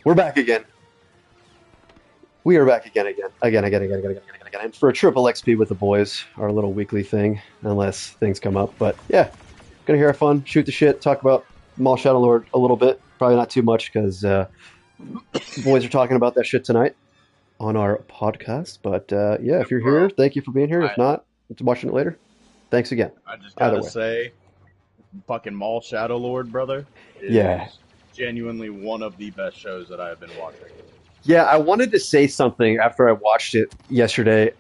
We're back again. We are back again. And for a triple XP with the boys, our little weekly thing, unless things come up. But yeah, gonna hear our fun, shoot the shit, talk about Maul Shadow Lord a little bit. Probably not too much because the boys are talking about that shit tonight on our podcast. But yeah, if you're here, thank you for being here. If not, watching it later. Thanks again. I just gotta say, fucking Maul Shadow Lord, brother, is genuinely one of the best shows that I have been watching. Yeah, I wanted to say something after I watched it yesterday.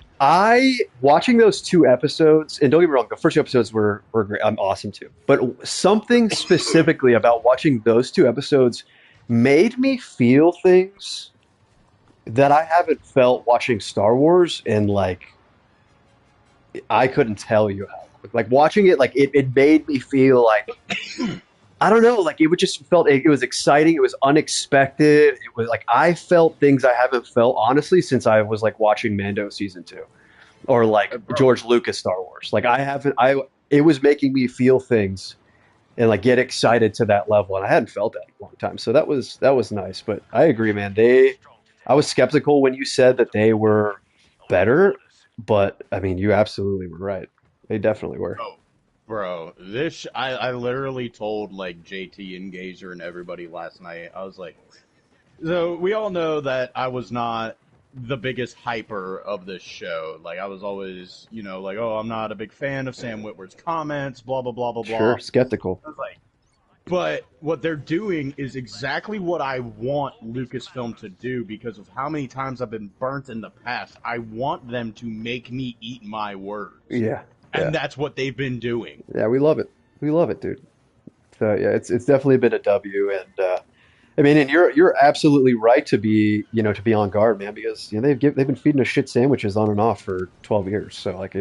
Watching those two episodes, and don't get me wrong, the first two episodes were great. I'm awesome too. But something specifically about watching those two episodes made me feel things that I haven't felt watching Star Wars, and like I couldn't tell you how. Like watching it, like it made me feel like I don't know, like it would just felt it was exciting, it was unexpected. It was like I felt things I haven't felt honestly since I was like watching Mando season 2 or like George Lucas Star Wars. Like it was making me feel things and like get excited to that level, and I hadn't felt that in a long time. So that was nice. But I agree, man. I was skeptical when you said that they were better, but I mean, you absolutely were right. They definitely were. Oh, bro, I literally told like JT and Gazer and everybody last night. I was like, so we all know that I was not the biggest hyper of this show. Like I was always, like, oh, I'm not a big fan of Sam Witwer's comments, blah blah blah blah blah. Sure, skeptical. I was like, but what they're doing is exactly what I want Lucasfilm to do because of how many times I've been burnt in the past. I want them to make me eat my words. Yeah. And that's what they've been doing. Yeah, we love it. We love it, dude. So yeah, it's definitely been a W, and I mean, and you're absolutely right to be on guard, man, because they've been feeding us shit sandwiches on and off for 12 years. So like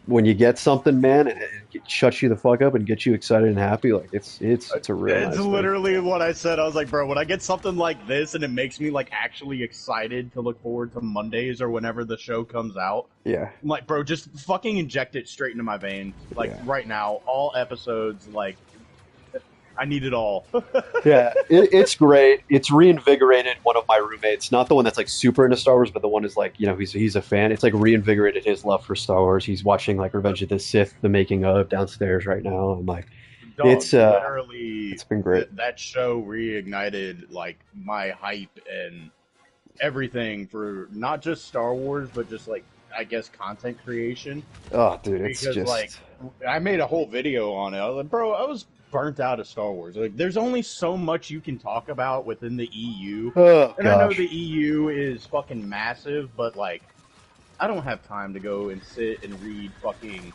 when you get something, man, and it shuts you the fuck up and gets you excited and happy, like it's a real. It's nice literally what I said. I was like, bro, when I get something like this and it makes me like actually excited to look forward to Mondays or whenever the show comes out. Yeah. I'm like, bro, just fucking inject it straight into my veins. Like right now, all episodes, like I need it all. Yeah, it's great. It's reinvigorated one of my roommates, not the one that's like super into Star Wars, but the one is like, he's a fan. It's like reinvigorated his love for Star Wars. He's watching like Revenge of the Sith, the making of downstairs right now. I'm like, it's been great. That show reignited like my hype and everything for not just Star Wars, but just like I guess content creation. Oh, dude, it's because just like I made a whole video on it. I was like, bro, I was burnt out of Star Wars. Like, there's only so much you can talk about within the EU. And I know the EU is fucking massive, but like, I don't have time to go and sit and read fucking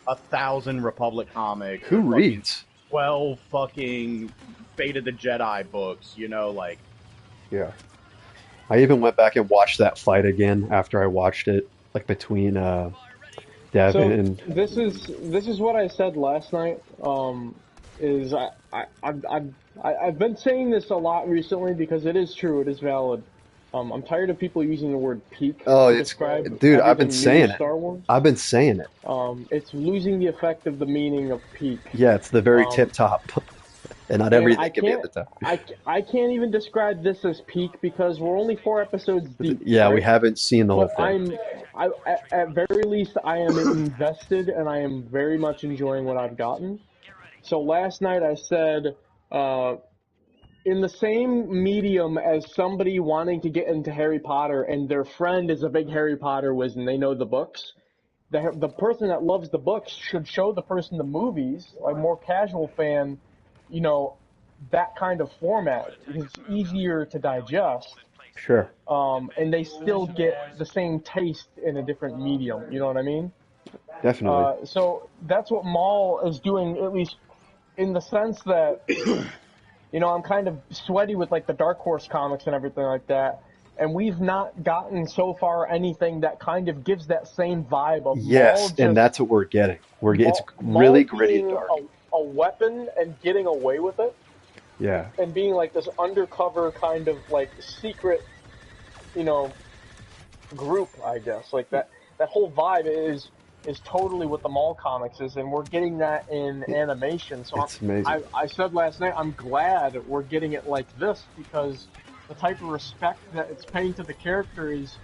1,000 Republic comics. Who reads? 12 fucking Fate of the Jedi books, like. Yeah. I even went back and watched that fight again after I watched it, like between Devin and. This is what I said last night. I've been saying this a lot recently because it is true, it is valid. I'm tired of people using the word peak to describe dude, I've been saying it. Star Wars. I've been saying it. It's losing the effect of the meaning of peak. Yeah, it's the very tip top. And not everything can be at the top. I can't even describe this as peak because we're only 4 episodes deep. Yeah, right? We haven't seen the whole thing. At very least, I am invested and I am very much enjoying what I've gotten. So last night I said, in the same medium as somebody wanting to get into Harry Potter and their friend is a big Harry Potter whiz and they know the books, the person that loves the books should show the person the movies, a more casual fan, that kind of format. It's easier to digest. Sure. And they still get the same taste in a different medium. You know what I mean? Definitely. So that's what Maul is doing, at least in the sense that, I'm kind of sweaty with like the Dark Horse comics and everything like that. And we've not gotten so far anything that kind of gives that same vibe of Maul and that's what we're getting. It's really gritty and dark. A weapon and getting away with it. Yeah. And being like this undercover kind of like secret, group, I guess. Like that whole vibe is is totally what the Mall comics is, and we're getting that in animation. So it's amazing. I said last night, I'm glad we're getting it like this, because the type of respect that it's paying to the character is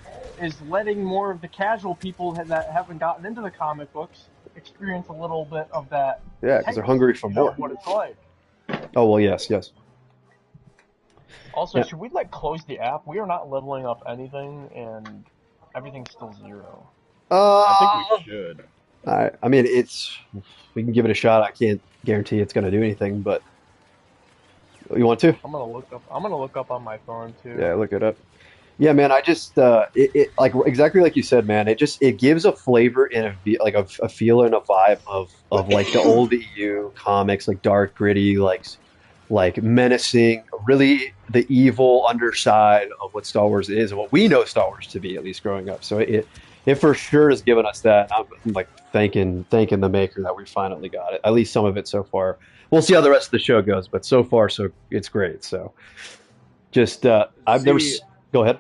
letting more of the casual people that haven't gotten into the comic books experience a little bit of that. Yeah, because they're hungry for more. What it's like. Oh well, yes. Also, should we close the app? We are not leveling up anything, and everything's still 0. I think we should. I mean, we can give it a shot. I can't guarantee it's going to do anything, but you want to? I'm gonna look up on my phone too. Yeah, look it up. Yeah, man. I just it like exactly like you said, man. It gives a flavor and a feel and a vibe of like the old EU comics, like dark, gritty, like menacing, really the evil underside of what Star Wars is and what we know Star Wars to be, at least growing up. So it for sure has given us that. I'm like thanking the maker that we finally got it. At least some of it so far. We'll see how the rest of the show goes, but so far, so it's great. So just I've never. Go ahead.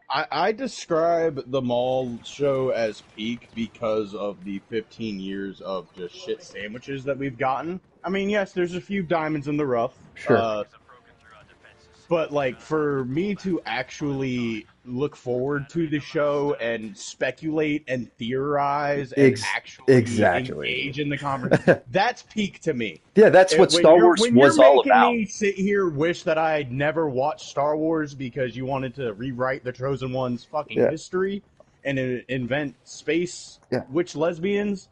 I describe the Mall show as peak because of the 15 years of just shit sandwiches that we've gotten. I mean, yes, there's a few diamonds in the rough. Sure. But, like, for me to actually look forward to the show and speculate and theorize and actually engage in the conversation, that's peak to me. Yeah, that's what Star Wars was all about. When you're making me sit here wish that I had never watched Star Wars because you wanted to rewrite the Chosen One's fucking history and invent space witch lesbians...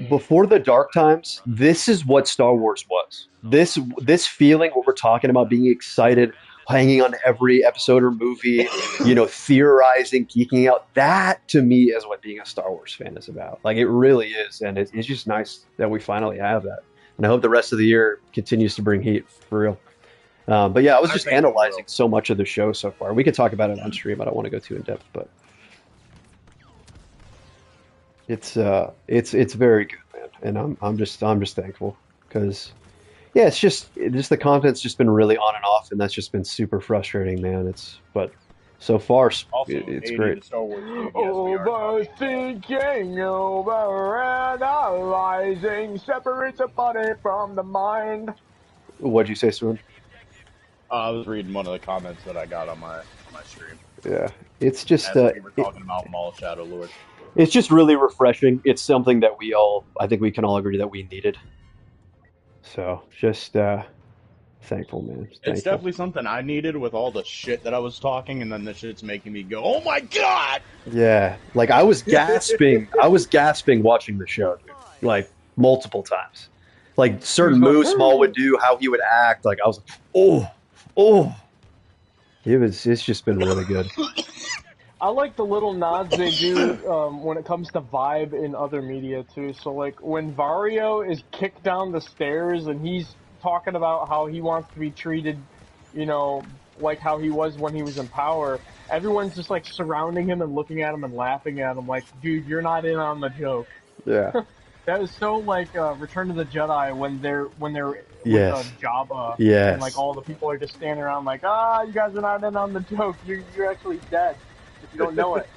Before the dark times, this is what Star Wars was. This feeling, what we're talking about, being excited, hanging on every episode or movie, theorizing, geeking out. That to me is what being a Star Wars fan is about. Like it really is, and it's just nice that we finally have that. And I hope the rest of the year continues to bring heat for real. But yeah, I was just analyzing so much of the show so far. We could talk about it on stream. I don't want to go too in depth, but. It's very good, man, and I'm just thankful because, it's just the content's just been really on and off, and that's just been super frustrating, man. But so far it's great. Overthinking, overanalyzing separates a body from the mind. What'd you say, Swoon? I was reading one of the comments that I got on my stream. Yeah, it's just we were talking about Mall Shadow Lord. It's just really refreshing. It's something that I think we can all agree that we needed. So just thankful, man. It's definitely something I needed with all the shit that I was talking, and then the shit's making me go, "Oh my god!" Yeah, like I was gasping. I was gasping watching the show, dude. Like multiple times. Like certain moves Maul would do, how he would act. Like I was like, oh. It's just been really good. I like the little nods they do when it comes to vibe in other media too. So like when Vario is kicked down the stairs and he's talking about how he wants to be treated, like how he was when he was in power, everyone's just like surrounding him and looking at him and laughing at him like, dude, you're not in on the joke. Yeah. That is so like Return of the Jedi when they're with Jabba. Yes. And like all the people are just standing around like, you guys are not in on the joke. You're actually dead. You don't know it.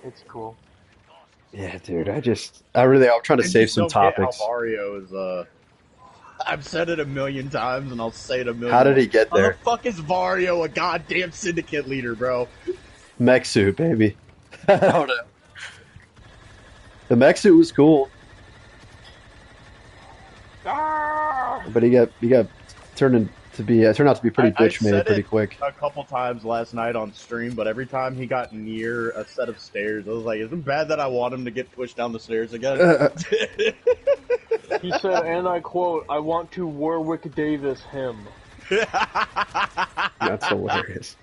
It's cool. Yeah, dude. I'm trying to save some topics. How Vario is, I've said it a million times, and I'll say it a million. How did he get there? How the fuck is Vario a goddamn syndicate leader, bro? Mech suit, baby. I don't know. The mech suit was cool, but he got turned out to be pretty bitch made pretty quick. A couple times last night on stream, but every time he got near a set of stairs, I was like, "Isn't it bad that I want him to get pushed down the stairs again?" He said, and I quote, "I want to Warwick Davis him." That's hilarious.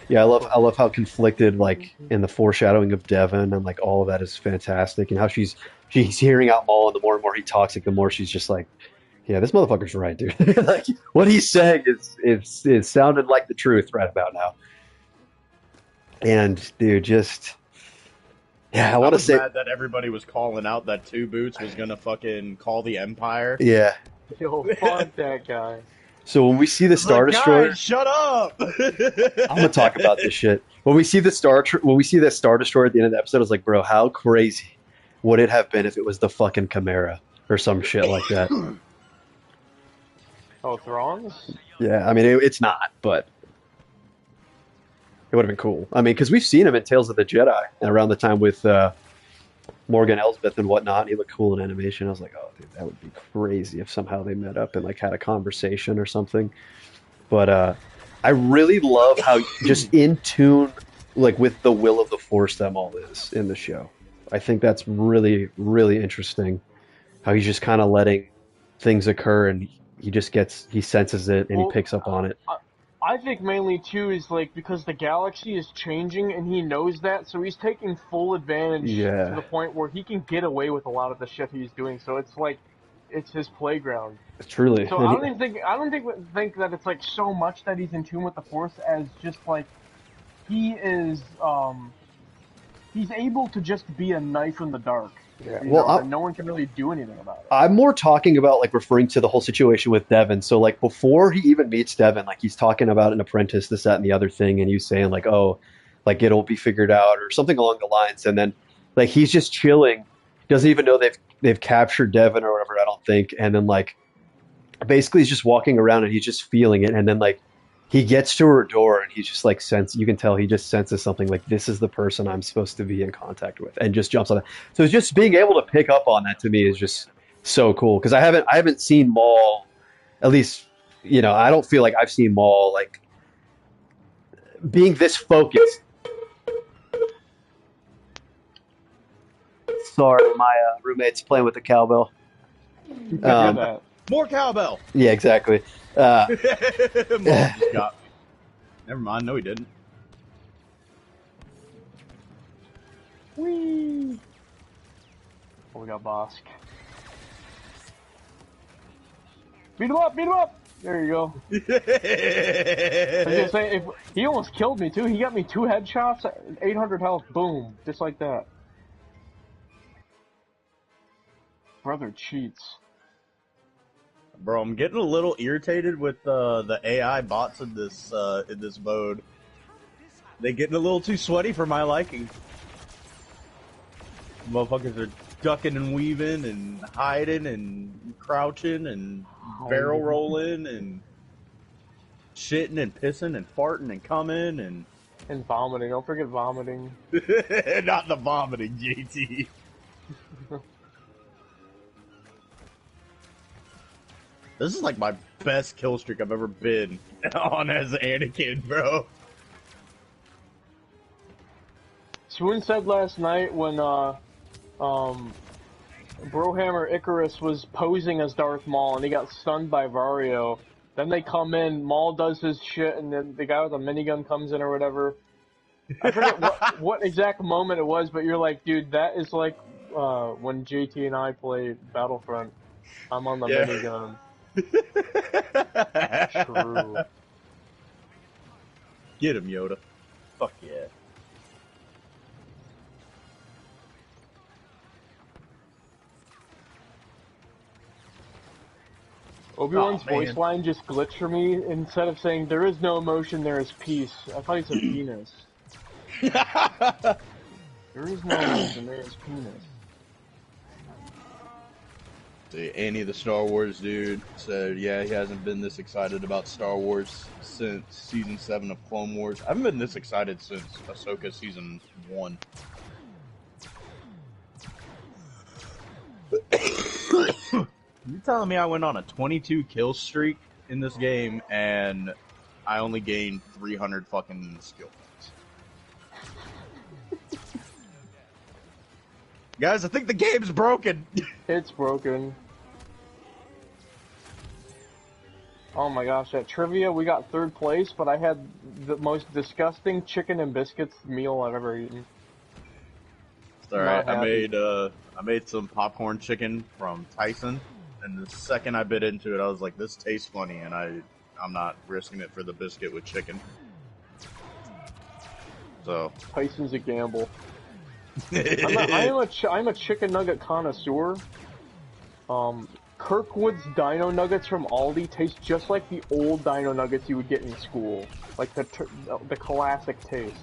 Yeah, I love how conflicted, like in the foreshadowing of Devon, and like all of that is fantastic, and how she's hearing out Maul, and the more and more he talks, like the more she's just like, yeah, this motherfucker's right, dude. Like what he's saying is sounded like the truth right about now. And dude, I want to say mad that everybody was calling out that Two Boots was gonna fucking call the Empire. Yeah. Yo, fuck that guy. So when we see the Star Destroyer, guys, shut up! I'm gonna talk about this shit. When we see the when we see the Star Destroyer at the end of the episode, I was like, bro, how crazy would it have been if it was the fucking Chimera or some shit like that? Oh, Thrawn's? Yeah, I mean it's not, but it would have been cool. I mean, because we've seen him in Tales of the Jedi around the time with Morgan Elsbeth and whatnot. He looked cool in animation. I was like, oh, dude, that would be crazy if somehow they met up and like had a conversation or something. But I really love how just in tune, like with the will of the Force, them all is in the show. I think that's really, really interesting. How he's just kind of letting things occur, and he senses it, and he picks up on it. I think mainly too is like because the galaxy is changing and he knows that, so he's taking full advantage to the point where he can get away with a lot of the shit he's doing. So it's like it's his playground. Truly. So I don't think that it's like so much that he's in tune with the Force as just like he is he's able to just be a knife in the dark. Yeah. And no one can really do anything about it. I'm more talking about like referring to the whole situation with Devin. So like before he even meets Devin, like he's talking about an apprentice, this, that, and the other thing, and he's saying like, oh, like it'll be figured out or something along the lines. And then like he's just chilling, doesn't even know they've captured Devin or whatever, I don't think. And then like basically he's just walking around and he's just feeling it. And then like he gets to her door and he's just like you can tell he just senses something like this is the person I'm supposed to be in contact with, and just jumps on it. So it's just being able to pick up on that to me is just so cool, because I haven't seen Maul, at least I don't feel like I've seen Maul like being this focused. Sorry, my roommate's playing with the cowbell. More cowbell. Yeah, exactly. Mom just got me. Never mind. No, he didn't. Whee! Oh, we got Bosk. Beat him up! Beat him up! There you go. I was gonna say, he almost killed me too. He got me 2 headshots, 800 health, boom, just like that. Brother cheats. Bro, I'm getting a little irritated with the AI bots in this mode. They getting a little too sweaty for my liking. Motherfuckers are ducking and weaving and hiding and crouching and barrel rolling and shitting and pissing and farting and coming and vomiting. Don't forget vomiting. Not the vomiting, JT. This is like my best kill streak I've ever been on as Anakin, bro. Swoon said last night when Brohammer Icarus was posing as Darth Maul and he got stunned by Vario. Then they come in, Maul does his shit, and then the guy with the minigun comes in or whatever. I forget what exact moment it was, but you're like, dude, that is like when JT and I played Battlefront. I'm on the minigun. True. Get him, Yoda. Fuck yeah. Obi-Wan's voice line just glitched for me. Instead of saying, there is no emotion, there is peace. I thought he said penis. There is no emotion, there is penis. Annie the Star Wars dude said, yeah, he hasn't been this excited about Star Wars since Season 7 of Clone Wars. I haven't been this excited since Ahsoka Season 1. You telling me I went on a 22 kill streak in this game and I only gained 300 fucking skill points? Guys, I think the game's broken. It's broken. Oh my gosh, at trivia we got 3rd place, but I had the most disgusting chicken and biscuits meal I've ever eaten. It's alright, I made some popcorn chicken from Tyson, and the second I bit into it, I was like, this tastes funny, and I'm not risking it for the biscuit with chicken. So Tyson's a gamble. I'm a chicken nugget connoisseur. Kirkwood's Dino Nuggets from Aldi taste just like the old Dino Nuggets you would get in school, like the classic taste.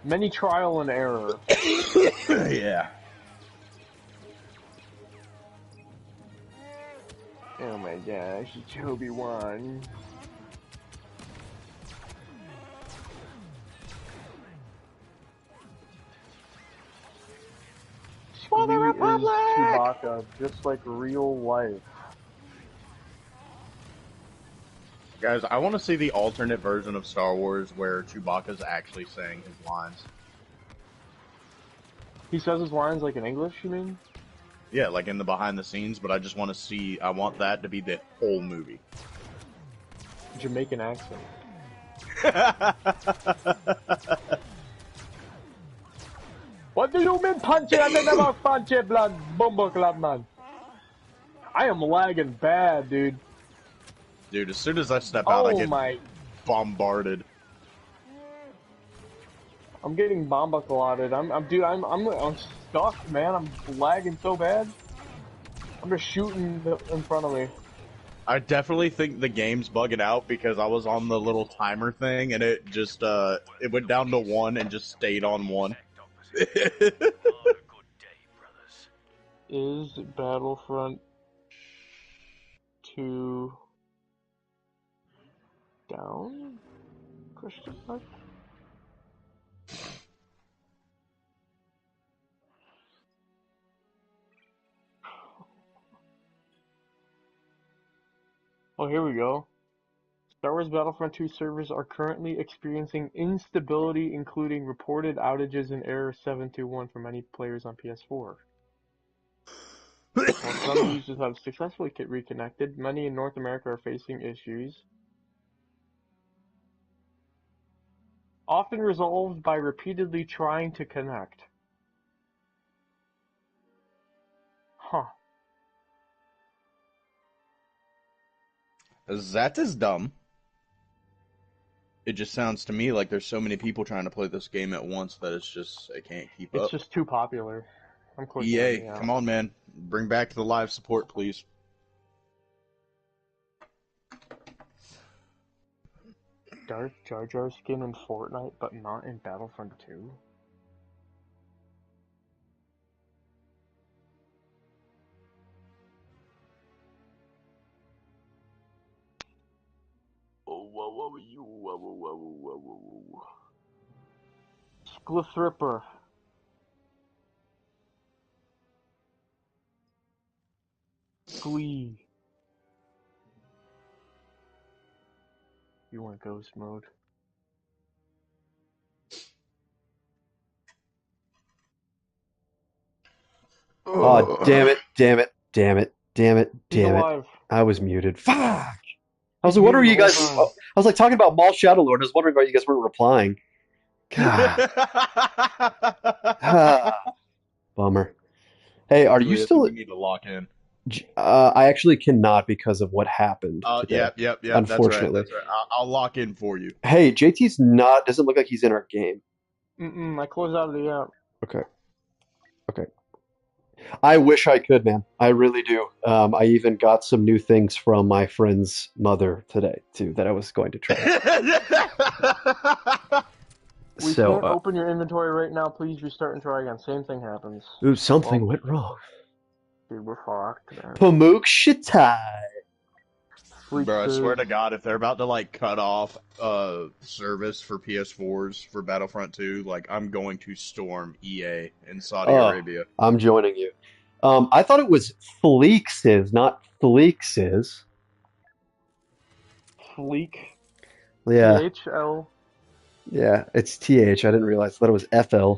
Many trial and error. Yeah. Oh my gosh, it's Obi-Wan. For the Republic! Is Chewbacca, just like real life. Guys, I want to see the alternate version of Star Wars where Chewbacca's actually saying his lines. He says his lines like in English, you mean? Yeah, like in the behind the scenes, but I just want to see, I want that to be the whole movie. Jamaican accent. What do you mean punch it? I never punch it, blood. Bumbo club, man. I am lagging bad, dude. Dude, as soon as I step out, I get my... bombarded. I'm getting bomba-clotted. I'm stuck, man. I'm lagging so bad. I'm just shooting in front of me. I definitely think the game's bugging out because I was on the little timer thing and it just, it went down to 1 and just stayed on 1. Is Battlefront 2 down? Question mark? Oh, here we go. Star Wars Battlefront 2 servers are currently experiencing instability, including reported outages and error 721 for many players on PS4. While some users have successfully reconnected, many in North America are facing issues, often resolved by repeatedly trying to connect. Huh. That is dumb. It just sounds to me like there's so many people trying to play this game at once that it's just, I can't keep up. It's just too popular. I'm clicking EA, come on, man. Bring back the live support, please. Darth Jar Jar skin in Fortnite, but not in Battlefront 2? Sklithripper. Glee. You want ghost mode? Oh, damn it, damn it, damn it, damn it, damn it. I was muted. Fuck! I was like, what are you guys... I was like talking about Maul Shadow Lord. I was wondering why you guys weren't replying. God. Bummer. Hey, are you still... We need to lock in. I actually cannot because of what happened today. Yep. Unfortunately. That's right. I'll lock in for you. Hey, JT's not... Doesn't look like he's in our game. I closed out of the app. Okay. I wish I could, man. I really do. I even got some new things from my friend's mother today, too, that I was going to try. We can't open your inventory right now. Please restart and try again. Same thing happens. Ooh, something went wrong. Dude, we're fucked, man. Pamook Shitai. Bro, I swear to God, if they're about to, like, cut off service for PS4s for Battlefront 2, like, I'm going to storm EA in Saudi Arabia. I'm joining you. I thought it was Fleeks's, not Fleeks's. Fleek? Yeah. THL? Yeah, it's TH. I didn't realize. I thought it was FL.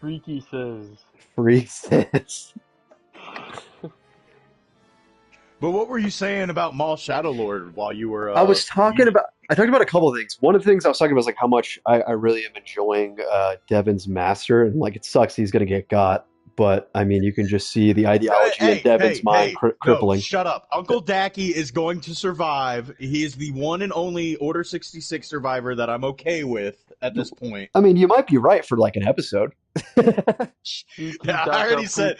Freaky says. Freak says. But what were you saying about Maul Shadow Lord while you were... I talked about a couple of things. One of the things I was talking about is like how much I really am enjoying Devin's Master, and like it sucks he's gonna get got, but I mean, you can just see the ideology in Devin's mind crippling. No, shut up. Uncle Dacky is going to survive. He is the one and only Order 66 survivor that I'm okay with at this point. I mean, you might be right for like an episode. I already said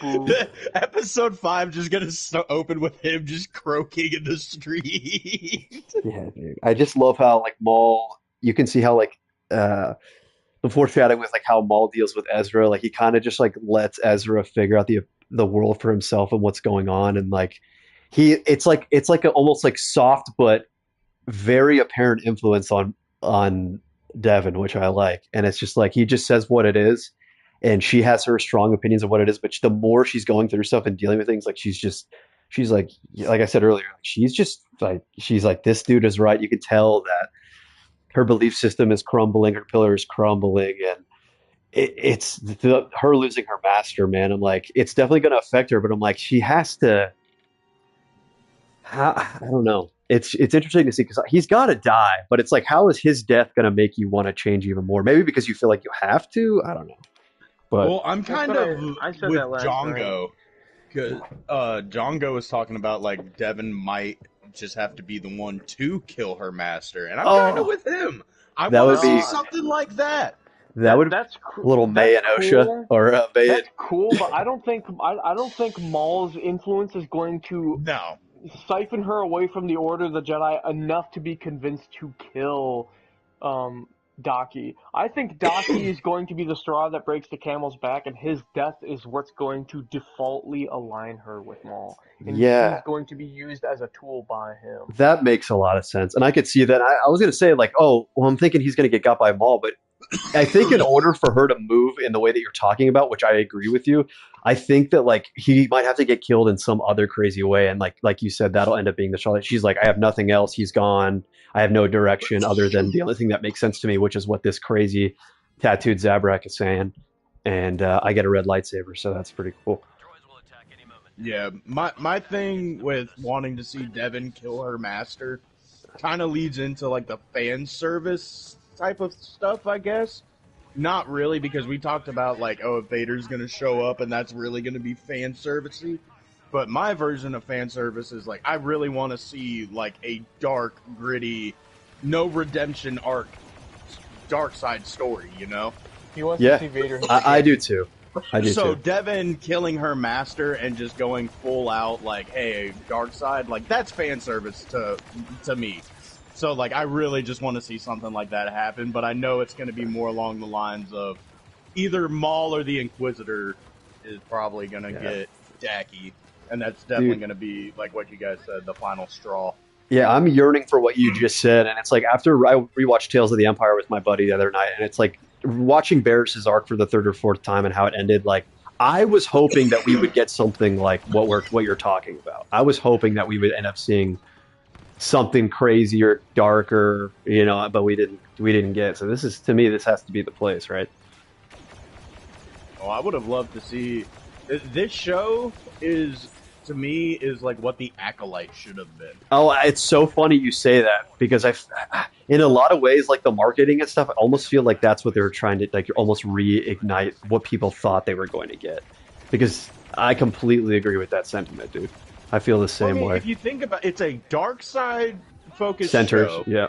episode 5 just gonna open with him just croaking in the street. Yeah, dude. I just love how like Maul. You can see how like the foreshadowing with like how Maul deals with Ezra. Like he kind of just like lets Ezra figure out the world for himself and what's going on, and like it's like a almost like soft but very apparent influence on Devin, which I like. And it's just like he just says what it is, and she has her strong opinions of what it is. But the more she's going through stuff and dealing with things, like she's like I said earlier, she's like this dude is right. You can tell that her belief system is crumbling, her pillar is crumbling, and it's her losing her master, man. I'm like, it's definitely going to affect her, but I'm like, she has to. I don't know. It's interesting to see because he's got to die, but it's like, how is his death going to make you want to change even more? Maybe because you feel like you have to. I don't know. But well, I'm kind of with Django because Django was talking about like Devin might just have to be the one to kill her master, and I'm kind of with him. I want to see something like that. That's a little May and Osha cool. or May. That's cool, but I don't think Maul's influence is going to siphon her away from the Order of the Jedi enough to be convinced to kill Daki. I think Daki is going to be the straw that breaks the camel's back, and his death is what's going to defaultly align her with Maul. And he's going to be used as a tool by him. That makes a lot of sense. And I could see that. I was going to say, like, oh, well, I'm thinking he's going to get got by Maul, but I think in order for her to move in the way that you're talking about, which I agree with you, I think that like he might have to get killed in some other crazy way, and like you said, that'll end up being the Charlotte. She's like, I have nothing else. He's gone. I have no direction other than the only thing that makes sense to me, which is what this crazy tattooed Zabrak is saying. And I get a red lightsaber, so that's pretty cool. Yeah, my thing with wanting to see Devin kill her master kind of leads into like the fan service type of stuff, I guess. Not really, because we talked about like, oh, if Vader's going to show up and that's really going to be fan servicey. But my version of fan service is like, I really want to see like a dark, gritty, no redemption arc, dark side story, you know? He wants to see Vader. I do too. So Devin killing her master and just going full out like, hey, dark side, like that's fan service to me. So, like, I really just want to see something like that happen, but I know it's going to be more along the lines of either Maul or the Inquisitor is probably going to get Daki, and that's definitely going to be, like what you guys said, the final straw. Yeah, I'm yearning for what you just said, and it's like after I rewatched Tales of the Empire with my buddy the other night, and it's like watching Barris's arc for the third or fourth time and how it ended, like, I was hoping that we would get something like what you're talking about. I was hoping that we would end up seeing something crazier, darker, you know, but we didn't get. So this is, to me, this has to be the place, right? Oh, I would have loved to see this show is, to me, is like what the Acolyte should have been. Oh, it's so funny you say that, because in a lot of ways, like the marketing and stuff, I almost feel like that's what they were trying to, like, almost reignite what people thought they were going to get. Because I completely agree with that sentiment, dude. I feel the same way. If you think about it's a dark side focused Centers, show, yeah,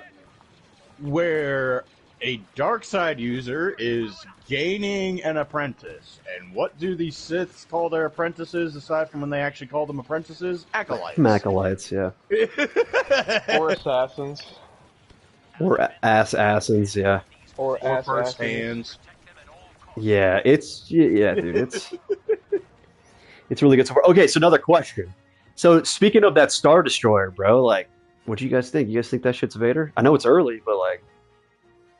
where a dark side user is gaining an apprentice. And what do the Siths call their apprentices aside from when they actually call them apprentices? Acolytes. Acolytes, yeah. Or assassins. Or assassins, yeah. Or first hands. Yeah, dude, it's really good so far. Okay, so another question. So speaking of that Star Destroyer, bro, like, what do you guys think? You guys think that shit's Vader? I know it's early, but like,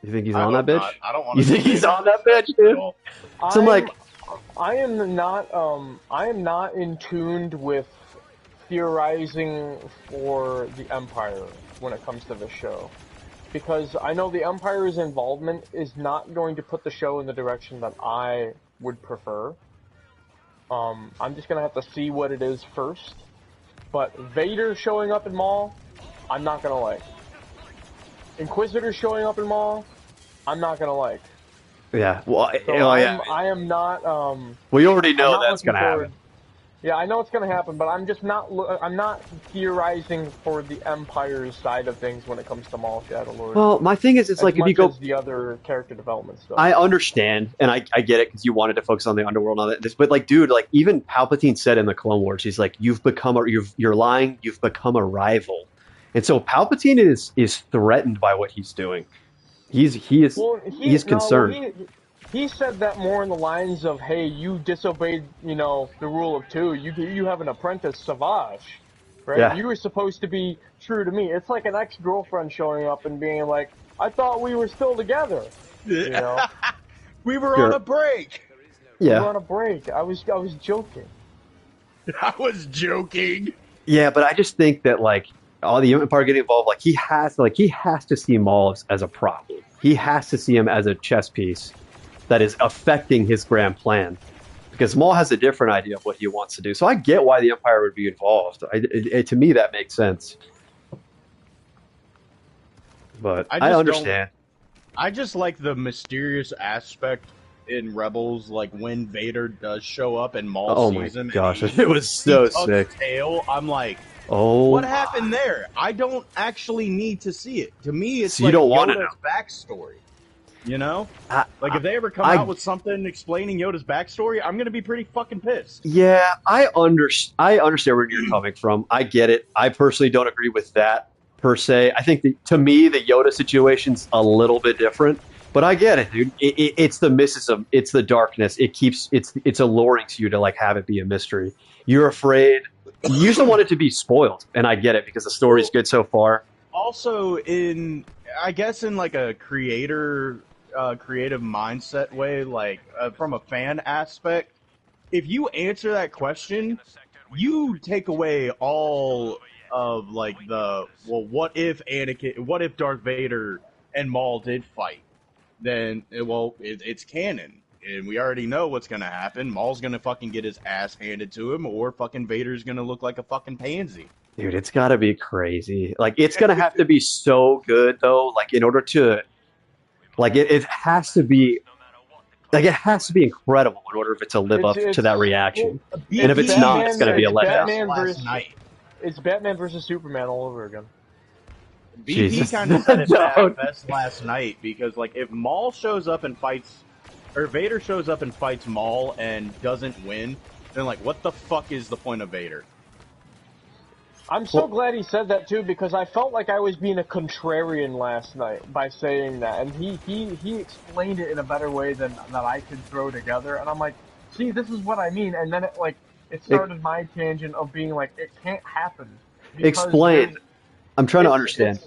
you think he's on that bitch? I don't want to. You think he's on that bitch, dude? So I'm like, I am not in tuned with theorizing for the Empire when it comes to this show, because I know the Empire's involvement is not going to put the show in the direction that I would prefer. I'm just gonna have to see what it is first. But Vader showing up in Maul, I'm not gonna like. Inquisitor showing up in Maul, I'm not gonna like. Yeah. Well, So I am not. We already I'm know not that's looking going to forward. happen. Yeah, I know it's going to happen, but I'm just not. I'm not theorizing for the Empire's side of things when it comes to Maul Shadowlord, Well, my thing is, it's as like if you much go, as the other character development stuff. I understand and I get it because you wanted to focus on the underworld and all that. But like, dude, like even Palpatine said in the Clone Wars, he's like, you're lying, you've become a rival, and so Palpatine is threatened by what he's doing. Well, He's concerned. he said that more in the lines of, "Hey, you disobeyed, the rule of two. You have an apprentice, Savage, right? And Yeah. you were supposed to be true to me." It's like an ex-girlfriend showing up and being like, "I thought we were still together." You know, We were on a Sure. break. we were Yeah. on a break. I was joking. I was joking. Yeah, but I just think that like all the Empire getting involved, he has to see Maul as a problem. He has to see him as a chess piece that is affecting his grand plan. Because Maul has a different idea of what he wants to do. So I get why the Empire would be involved. To me, that makes sense. But I understand. I just like the mysterious aspect in Rebels, like when Vader does show up and Maul Oh my sees him. gosh, And it was so he tucks sick. his tail. I'm like, Oh, what happened there? I don't actually need to see it. To me, it's So you like don't wanna Yoda's backstory. You know? I, Like, if they ever come out with something explaining Yoda's backstory, I'm going to be pretty fucking pissed. yeah, I understand where you're coming from. I get it. I personally don't agree with that per se. I think to me the Yoda situation's a little bit different, but I get it, dude. It's the mysticism, it's the darkness. It's alluring to you to like have it be a mystery. You're afraid. You just don't want it to be spoiled, and I get it because the story's good so far. Also, I guess in like a creative mindset way, like from a fan aspect, if you answer that question, you take away all of like what if Darth Vader and Maul did fight? Then it's canon. And we already know what's gonna happen. Maul's gonna fucking get his ass handed to him, or fucking Vader's gonna look like a fucking pansy. Dude, it's got to be crazy. Like it's gonna have to be so good though. Like in order to like it has to be like it has to be incredible in order for it to live up to that reaction. And if it's not, it's going to be a letdown. It's Batman versus Superman all over again. BP kind of said it best last night because, like, if Maul shows up and fights, or Vader shows up and fights Maul and doesn't win, then, like, what the fuck is the point of Vader? I'm so glad he said that too, because I felt like I was being a contrarian last night by saying that, and he explained it in a better way than that I could throw together, and I'm like, see, this is what I mean, and then it started my tangent of being like, it can't happen. Explain. I'm trying to understand.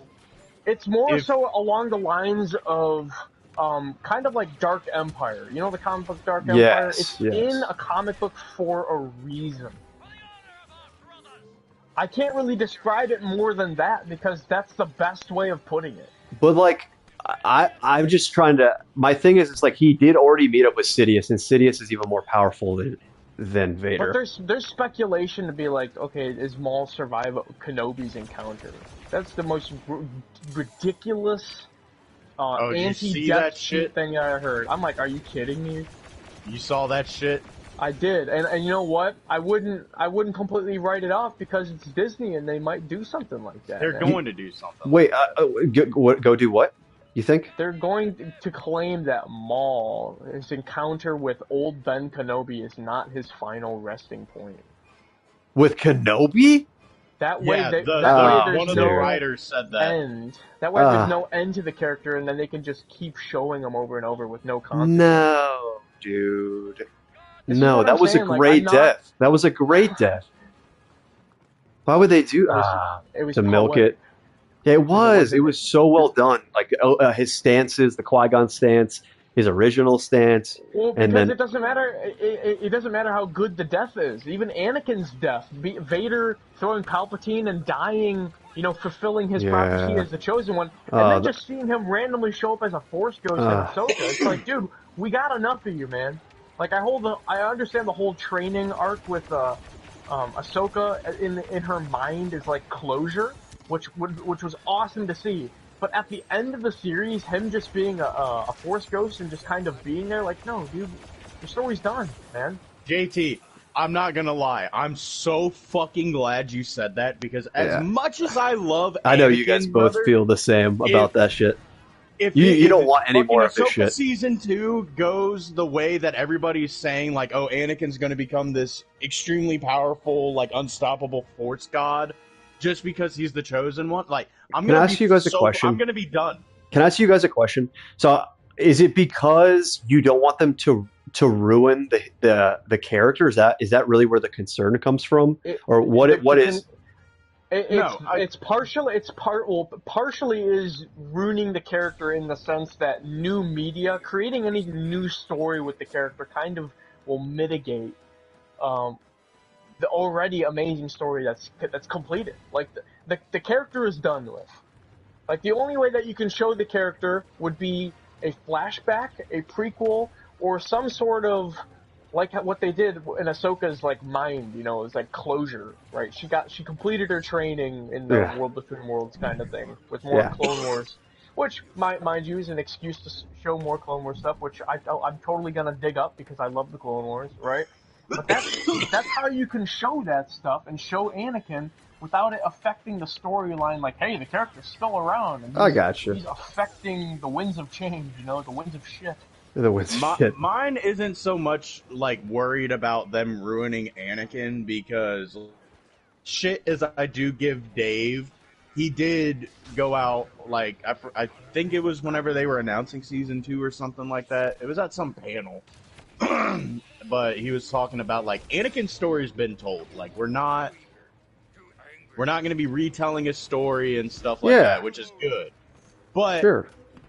It's more so along the lines of kind of like Dark Empire. You know the comic book Dark Empire? It's in a comic book for a reason. I can't really describe it more than that because that's the best way of putting it. But like, I'm just trying to. My thing is, it's like he did already meet up with Sidious, and Sidious is even more powerful than Vader. But there's speculation to be like, okay, is Maul survive Kenobi's encounter? That's the most ridiculous anti-death shit thing I heard. I'm like, are you kidding me? You saw that shit? I did, and you know what? I wouldn't completely write it off because it's Disney and they might do something like that. They're going to do something. Wait, go do what? You think? They're going to claim that Maul, his encounter with old Ben Kenobi, is not his final resting point. With Kenobi? That way, one of the writers said that. End. That way, there's no end to the character, and then they can just keep showing him over and over with no consequence. No, dude. No, that was a great death. That was a great death. Why would they do it was to milk it? Yeah, it was. It was so well done. Like his stances, the Qui-Gon stance, his original stance. Well, because it doesn't matter. It doesn't matter how good the death is. Even Anakin's death, Vader throwing Palpatine and dying, fulfilling his prophecy as the chosen one, and then just seeing him randomly show up as a Force ghost in Ahsoka. It's like, dude, we got enough of you, man. Like I understand the whole training arc with Ahsoka in her mind is like closure, which was awesome to see. But at the end of the series, him just being a Force ghost and just kind of being there, like, no, dude, your story's done, man. JT, I'm not gonna lie. I'm so fucking glad you said that, because as much as I love Anakin, I know you guys both feel the same about that shit. You don't want any more of this shit. Season 2 goes the way that everybody's saying, like, oh, Anakin's going to become this extremely powerful, like, unstoppable Force god just because he's the chosen one. Like, I'm going to ask you guys a question. I'm going to be done. Can I ask you guys a question? So, is it because you don't want them to ruin the character? Is that really where the concern comes from, or what is? Partially is ruining the character in the sense that new media, creating any new story with the character, kind of will mitigate the already amazing story that's completed. Like the character is done with. Like the only way that you can show the character would be a flashback, a prequel, or some sort of like what they did in Ahsoka's like mind, you know, it was like closure, right? She completed her training in the World Between Worlds kind of thing with more Clone Wars, which mind you is an excuse to show more Clone Wars stuff, which I'm totally gonna dig up because I love the Clone Wars, right? But that's how you can show that stuff and show Anakin without it affecting the storyline. Like, hey, the character's still around. And I got you. He's affecting the winds of change, you know, the winds of shit. Mine isn't so much like worried about them ruining Anakin, because shit as I do give Dave, he did go out, like, I think it was whenever they were announcing season 2 or something like that. It was at some panel. But he was talking about, like, Anakin's story's been told. Like, we're not going to be retelling his story and stuff like that, which is good. But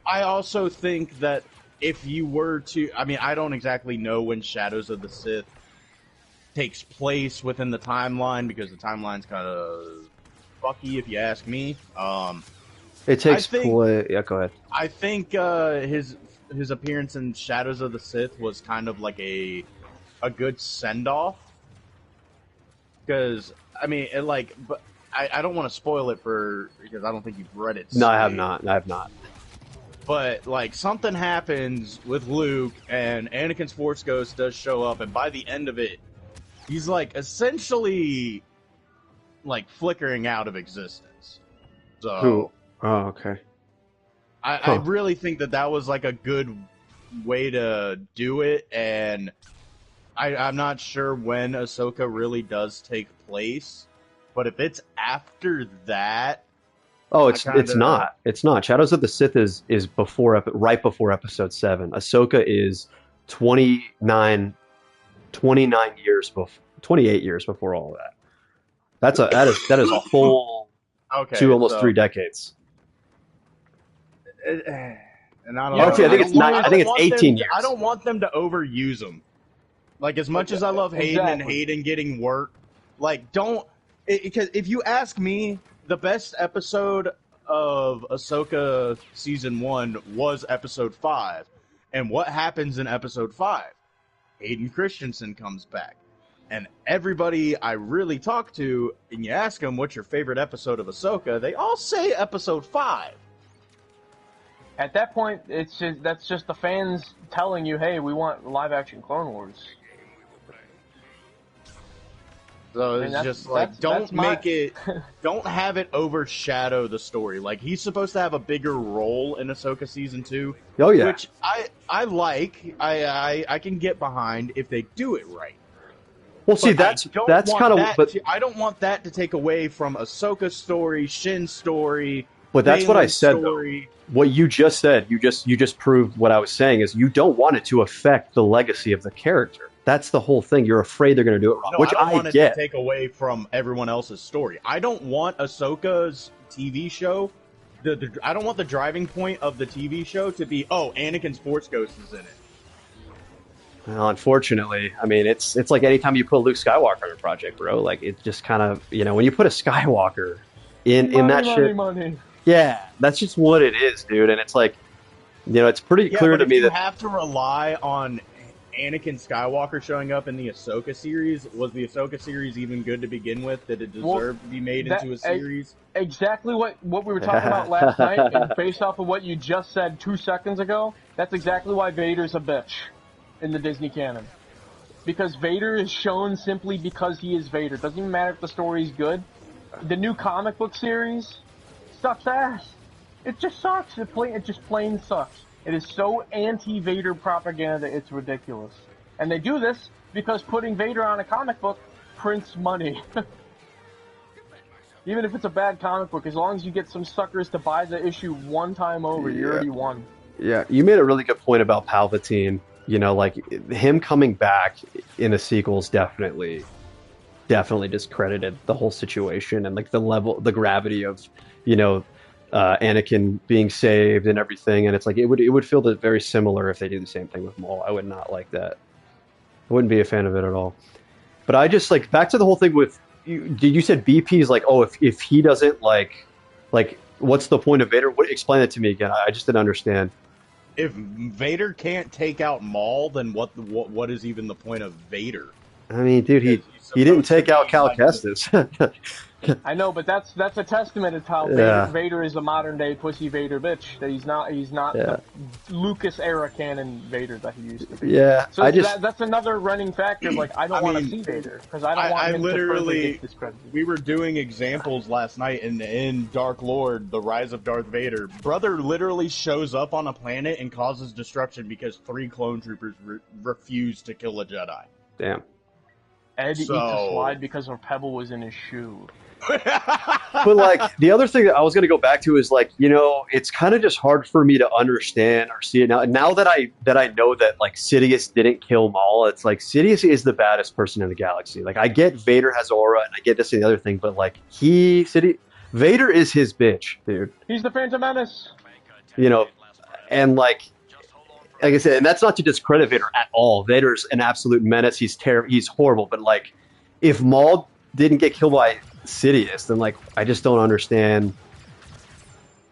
I also think that if you were to, I mean, I don't exactly know when Shadows of the Sith takes place within the timeline, because the timeline's kind of fucky, if you ask me. It takes place. Yeah, go ahead. I think his appearance in Shadows of the Sith was kind of like a good send off, because I mean, but I don't want to spoil it because I don't think you've read it. No, I have not. But, like, something happens with Luke, and Anakin's Force Ghost does show up, and by the end of it, he's, like, essentially, like, flickering out of existence. So, who? Oh, okay. I really think that was, like, a good way to do it, and I'm not sure when Ahsoka really does take place, but if it's after that... Oh, it's not. It's not. Shadows of the Sith is right before Episode 7. Ahsoka is 28 years before all of that. That is a full 2 almost 3 decades. And I don't Actually, I think it's 18 years. I don't want them to overuse them. Like, as much as I love Hayden and Hayden getting work, like, because if you ask me, the best episode of Ahsoka Season 1 was Episode 5. And what happens in Episode 5? Hayden Christensen comes back. And everybody I really talk to, and you ask them, what's your favorite episode of Ahsoka, they all say Episode 5. At that point, that's just the fans telling you, hey, we want live-action Clone Wars. So it's just like, don't have it overshadow the story. Like, he's supposed to have a bigger role in Ahsoka Season 2. Oh, yeah. Which I like. I can get behind if they do it right. Well, see, that's kind of... But I don't want that to take away from Ahsoka's story, Shin's story... But that's what I said, though. What you just said, you just proved what I was saying, is you don't want it to affect the legacy of the character. That's the whole thing. You're afraid they're going to do it wrong, which I want it to take away from everyone else's story. I don't want Ahsoka's TV show, I don't want the driving point of the TV show to be, oh, Anakin's Force Ghost is in it. Well, unfortunately, I mean, it's like anytime you put Luke Skywalker in a project, bro, like, it just kind of, when you put a Skywalker in that shit... Money. Yeah, that's just what it is, dude. And it's like, it's pretty clear to me that you have to rely on Anakin Skywalker showing up in the Ahsoka series. Was the Ahsoka series even good to begin with? Did it deserve to be made into a series? Exactly what we were talking about last night, and based off of what you just said 2 seconds ago, that's exactly why Vader's a bitch in the Disney canon. Because Vader is shown simply because he is Vader. Doesn't even matter if the story's good. The new comic book series sucks ass. It just sucks. It just plain sucks. It is so anti-Vader propaganda, it's ridiculous. And they do this because putting Vader on a comic book prints money. Even if it's a bad comic book, as long as you get some suckers to buy the issue one time over, you already won. Yeah, you made a really good point about Palpatine. You know, like, him coming back in the sequels definitely discredited the whole situation and, like, the gravity of, you know, Anakin being saved and everything. And it's like, it would feel very similar if they do the same thing with Maul. I would not like that. I wouldn't be a fan of it at all. But I just, like, back to the whole thing with, you said BP's like, oh, if he doesn't like, what's the point of Vader? Explain that to me again. I just didn't understand. If Vader can't take out Maul, then what is even the point of Vader? I mean, dude, he didn't take out Cal Kestis. I know, but that's a testament to how Vader is a modern day pussy Vader bitch. That he's not the Lucas era canon Vader that he used to be. Yeah, so that's another running factor. Like, I don't want to see Vader because I don't want him to further get discredited. We were doing examples last night in Dark Lord, The Rise of Darth Vader. Brother literally shows up on a planet and causes destruction because 3 clone troopers refuse to kill a Jedi. Damn. Ed eats a slide because a pebble was in his shoe. But, like, the other thing that I was going to go back to is, like, you know, it's kind of just hard for me to understand or see it now. Now that I know that, like, Sidious didn't kill Maul, it's like Sidious is the baddest person in the galaxy. Like, I get Vader has aura and I get this and the other thing, but, like, Vader is his bitch, dude. He's the Phantom Menace. You know, and like I said, and that's not to discredit Vader at all. Vader's an absolute menace. He's horrible. But, like, if Maul didn't get killed by Sidious, then, like, I just don't understand.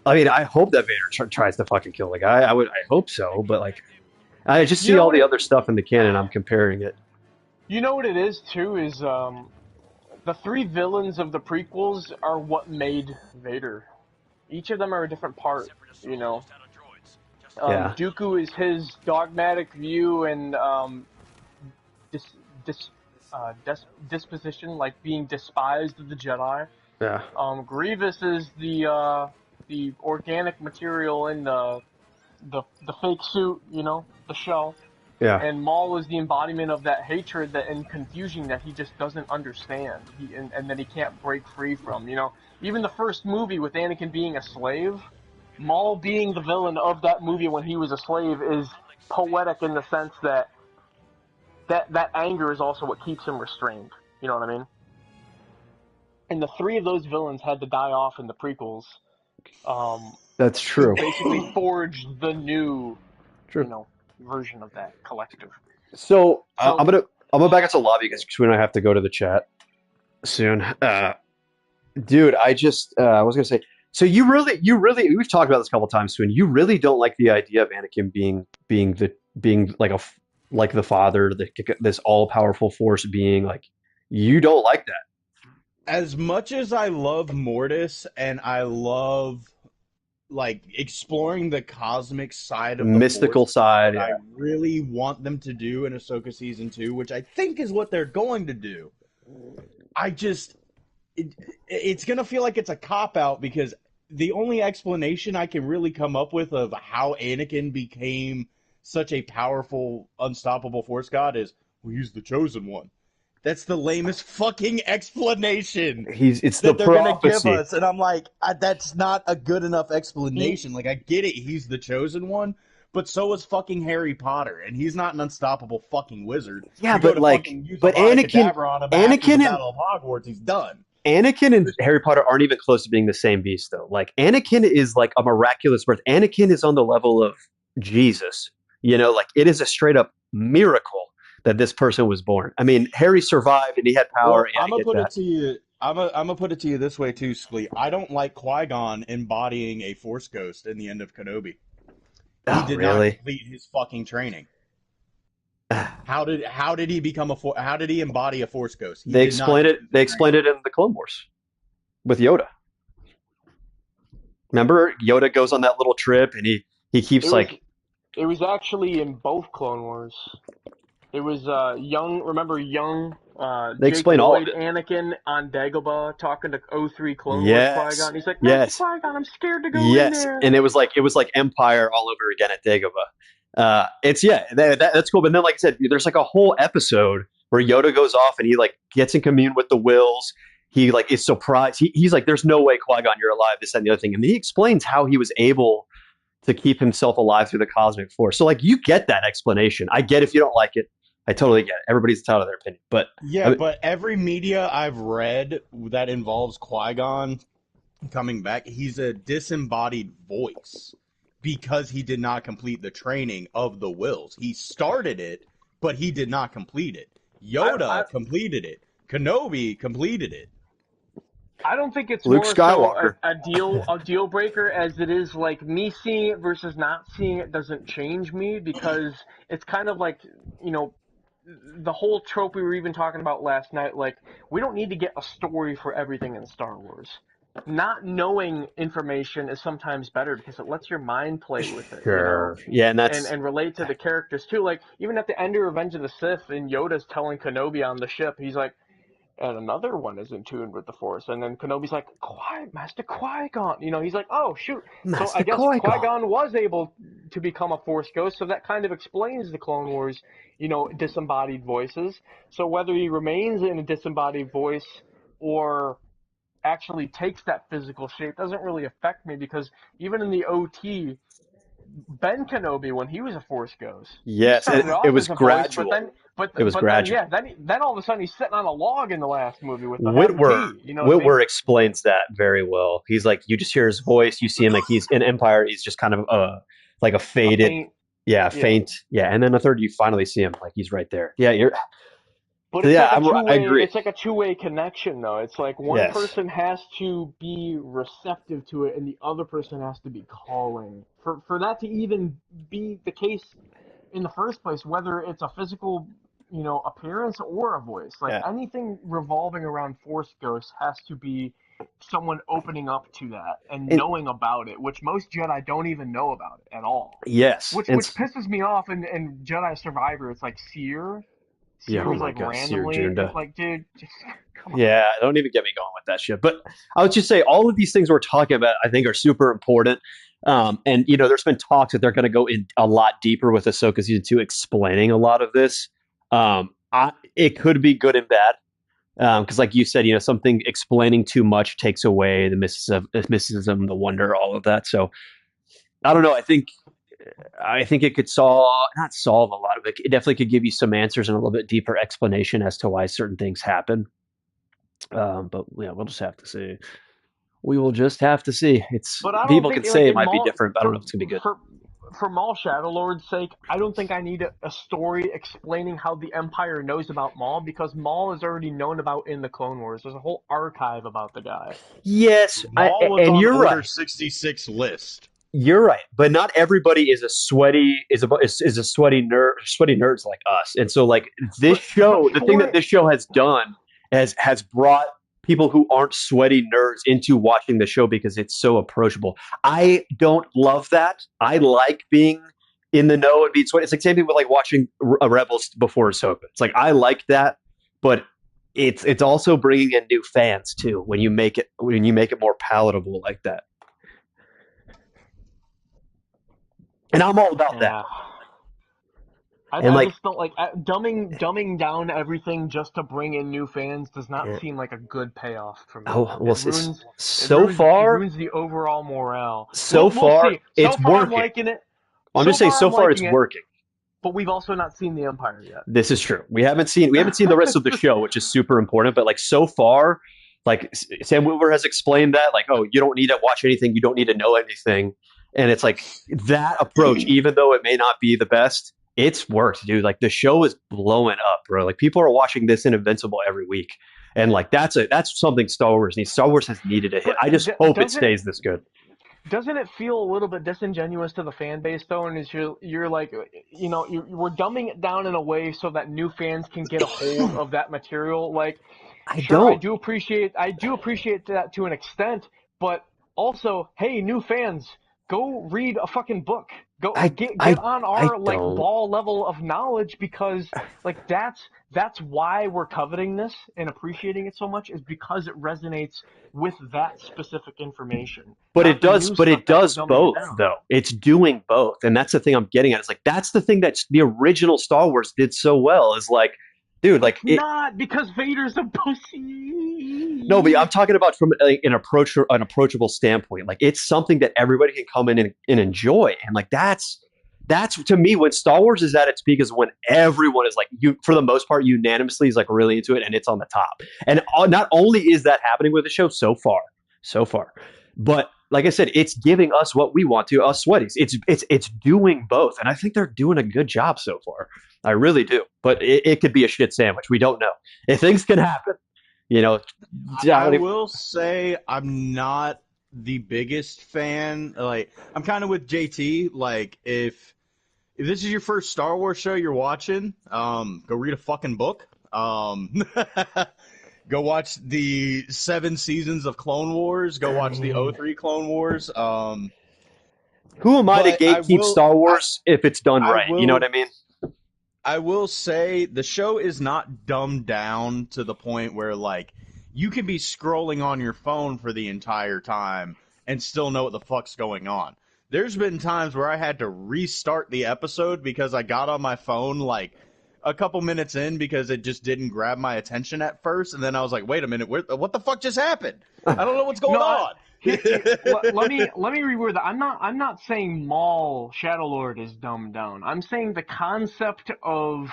I mean, I hope that Vader tries to fucking kill the guy. I hope so. But, like, I just see all the other stuff in the canon. I'm comparing it. You know what it is too is the 3 villains of the prequels are what made Vader. Each of them are a different part. You know. Dooku is his dogmatic view and disposition, like being despised of the Jedi. Yeah. Grievous is the organic material in the fake suit, you know, the shell. Yeah. And Maul is the embodiment of that hatred and confusion that he just doesn't understand, and that he can't break free from. You know, even the first movie with Anakin being a slave, Maul being the villain of that movie when he was a slave is poetic in the sense that anger is also what keeps him restrained. You know what I mean? And the 3 of those villains had to die off in the prequels. That's true. Basically forged the new, version of that collective. So I'm gonna back into the lobby because Sue and I have to go to the chat soon. Dude, I was gonna say. So you really, we've talked about this a couple of times, Sue. You really don't like the idea of Anakin being like the father, this all powerful force being. Like, you don't like that. As much as I love Mortis and I love, like, exploring the cosmic side of the mystical Force, side, I really want them to do in Ahsoka Season 2, which I think is what they're going to do. It's going to feel like it's a cop-out because the only explanation I can really come up with of how Anakin became such a powerful, unstoppable Force God is, well, he's the chosen one. That's the lamest fucking explanation. It's that the they're prophecy. Gonna give us, and I'm like, that's not a good enough explanation. Like, I get it, he's the chosen one, but so is fucking Harry Potter, and he's not an unstoppable fucking wizard. Yeah, but Anakin and Battle of Hogwarts, he's done. Anakin and Harry Potter aren't even close to being the same beast, though. Like, Anakin is like a miraculous birth. Anakin is on the level of Jesus. You know, like, it is a straight up miracle that this person was born. I mean, Harry survived and he had power. Well, I'm gonna put it to you. I'm gonna put it to you this way too, Sklee. I don't like Qui-Gon embodying a Force ghost in the end of Kenobi. He did not complete his fucking training. How did he become how did he embody a Force ghost? They explained it. They explained it in the Clone Wars with Yoda. Remember, Yoda goes on that little trip, and he keeps It was actually in both Clone Wars. It was young. Remember young. They Jake explain all of Lloyd, it. Anakin on Dagobah talking to 03 Clone Yes. Wars Qui-Gon. He's like, yes, Qui-Gon, I'm scared to go in there. And it was like Empire all over again at Dagobah. That's cool. But then, like I said, there's like a whole episode where Yoda goes off and he like gets in commune with the Wills. He like is surprised. He's like, "There's no way, Qui-Gon, you're alive." This and the other thing, and he explains how he was able to keep himself alive through the cosmic force. So like, you get that explanation. I get if you don't like it. I totally get it. Everybody's entitled to their opinion, but but every media I've read that involves Qui-Gon coming back, he's a disembodied voice because he did not complete the training of the Wills. He started it, but he did not complete it. Yoda completed it. Kenobi completed it. I don't think it's Luke more Skywalker. So a deal breaker as it is like me seeing it versus not seeing it doesn't change me, because it's kind of like, you know, the whole trope we were even talking about last night. Like, we don't need to get a story for everything in Star Wars. Not knowing information is sometimes better because it lets your mind play with it. Sure. You know? Yeah, and that's and relate to the characters too. Like, even at the end of Revenge of the Sith, and Yoda's telling Kenobi on the ship, he's like, and another one is in tune with the Force. And then Kenobi's like, Master Qui-Gon. You know, he's like, oh, shoot. Master so I guess Qui-Gon. Qui-Gon was able to become a Force ghost, so that kind of explains the Clone Wars, you know, disembodied voices. So whether he remains in a disembodied voice or actually takes that physical shape doesn't really affect me, because even in the OT, Ben Kenobi, when he was a Force ghost, yes, it was gradual. It was gradual. Then all of a sudden he's sitting on a log in the last movie with the Whitwer. you know Whitwer explains that very well. He's like, you just hear his voice, you see him like he's in Empire. He's just kind of like a faded, faint, and then a third you finally see him like he's right there. Yeah, But it's I agree. It's like a two-way connection, though. It's like one person has to be receptive to it, and the other person has to be calling. For that to even be the case in the first place, whether it's a physical, you know, appearance or a voice, like anything revolving around Force Ghosts has to be someone opening up to that and knowing about it, which most Jedi don't even know about it at all. Yes, which pisses me off. And Jedi Survivor, it's like Seer. Oh my God, randomly, like, dude, just come on. Yeah, don't even get me going with that shit. But I would just say all of these things we're talking about, I think, are super important. And you know, there's been talks that they're going to go in a lot deeper with Ahsoka season 2, explaining a lot of this. It could be good and bad, because, like you said, you know, something explaining too much takes away the mysticism, the wonder, all of that. So I don't know. I think it could not solve a lot of it. It definitely could give you some answers and a little bit deeper explanation as to why certain things happen. But yeah, we'll just have to see. We will just have to see. People could say it might be different, but I don't know if it's gonna be good. For Maul Shadowlord's sake, I don't think I need a story explaining how the Empire knows about Maul, because Maul is already known about in the Clone Wars. There's a whole archive about the guy. Yes, Maul was on the Order 66 list. You're right, but not everybody is a sweaty nerd. Sweaty nerds like us, and so like this show, the thing that this show has done has brought people who aren't sweaty nerds into watching the show because it's so approachable. I don't love that. I like being in the know and being sweaty. It's like same thing with like watching Rebels before Ahsoka. It's like I like that, but it's also bringing in new fans too when you make it more palatable like that. And I'm all about that. I just don't like dumbing down everything just to bring in new fans does not seem like a good payoff for me. Oh, well, it ruins the overall morale. So far, it's working. I'm liking it. I'm just saying, so far it's working. But we've also not seen the Empire yet. This is true. We haven't seen the rest of the show, which is super important. But like so far, like Sam Witwer has explained that, like, oh, you don't need to watch anything, you don't need to know anything. And it's like that approach, even though it may not be the best, it's worked, dude. Like the show is blowing up, bro. Like people are watching this in Invincible every week. And like that's something Star Wars needs. Star Wars has needed a hit. I just hope it stays this good. Doesn't it feel a little bit disingenuous to the fan base though? And is you're like, we're dumbing it down in a way so that new fans can get a hold of that material. Like, I sure, don't. I do appreciate that to an extent, but also, hey, new fans, go read a fucking book. Go I get on I our like don't. ball level of knowledge, because like that's why we're coveting this and appreciating it so much, is because it resonates with that specific information, But not it the does. new But stuff it that we're does dumbing it both, down. though. It's doing both, and that's the thing I'm getting at. It's like that's the thing that the original Star Wars did so well. Is like, dude, like It's it. not, because Vader's a No, but pussy. I'm talking about from like an approachable standpoint. Like it's something that everybody can come in and enjoy, and like that's to me when Star Wars is at its peak is when everyone is like you for the most part unanimously is like really into it and it's on the top. And not only is that happening with the show so far, but like I said, it's giving us what we want to us sweaties. It's doing both, and I think they're doing a good job so far. I really do, but it could be a shit sandwich. We don't know if things can happen. You know, I will say I'm not the biggest fan. Like I'm kind of with JT. Like if this is your first Star Wars show you're watching, go read a fucking book. Go watch the 7 seasons of Clone Wars. Go watch the '03 Clone Wars. Who am I to But gatekeep Star I, Wars if it's done I right? You know what will I mean? I will say the show is not dumbed down to the point where like you can be scrolling on your phone for the entire time and still know what the fuck's going on. There's been times where I had to restart the episode because I got on my phone like a couple minutes in because it just didn't grab my attention at first, and then I was like, "Wait a minute, what the fuck just happened? I don't know what's going No, on." let me reword that. I'm not saying Maul Shadowlord is dumbed down. I'm saying the concept of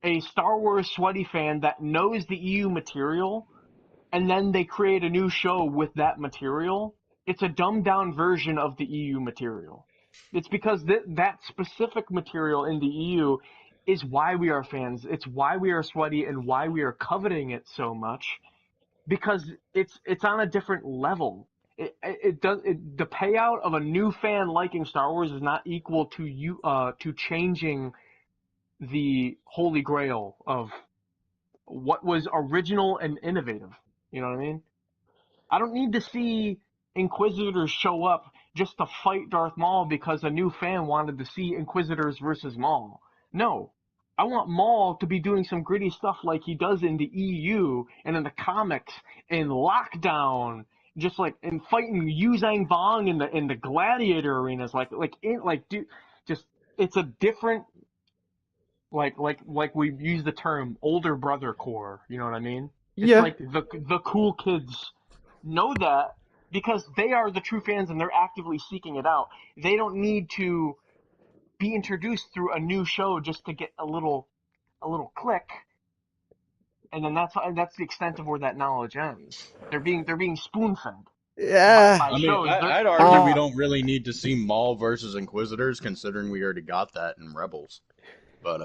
a Star Wars sweaty fan that knows the EU material, and then they create a new show with that material. It's a dumbed down version of the EU material. It's because that specific material in the EU is why we are fans. It's why we are sweaty and why we are coveting it so much, because it's on a different level. The payout of a new fan liking Star Wars is not equal to to changing the holy grail of what was original and innovative. You know what I mean? I don't need to see Inquisitors show up just to fight Darth Maul because a new fan wanted to see Inquisitors versus Maul. No. I want Maul to be doing some gritty stuff like he does in the EU and in the comics, in Lockdown, just like in fighting Yu Zhang Bong in the gladiator arenas, dude, just it's a different like we use the term older brother core. You know what I mean? It's Yeah. like the cool kids know that because they are the true fans and they're actively seeking it out. They don't need to be introduced through a new show just to get a little click, and then that's the extent of where that knowledge ends. They're being spoon fed Yeah. by I mean, shows. I'd They're argue getting we don't really need to see Maul versus Inquisitors, considering we already got that in Rebels. But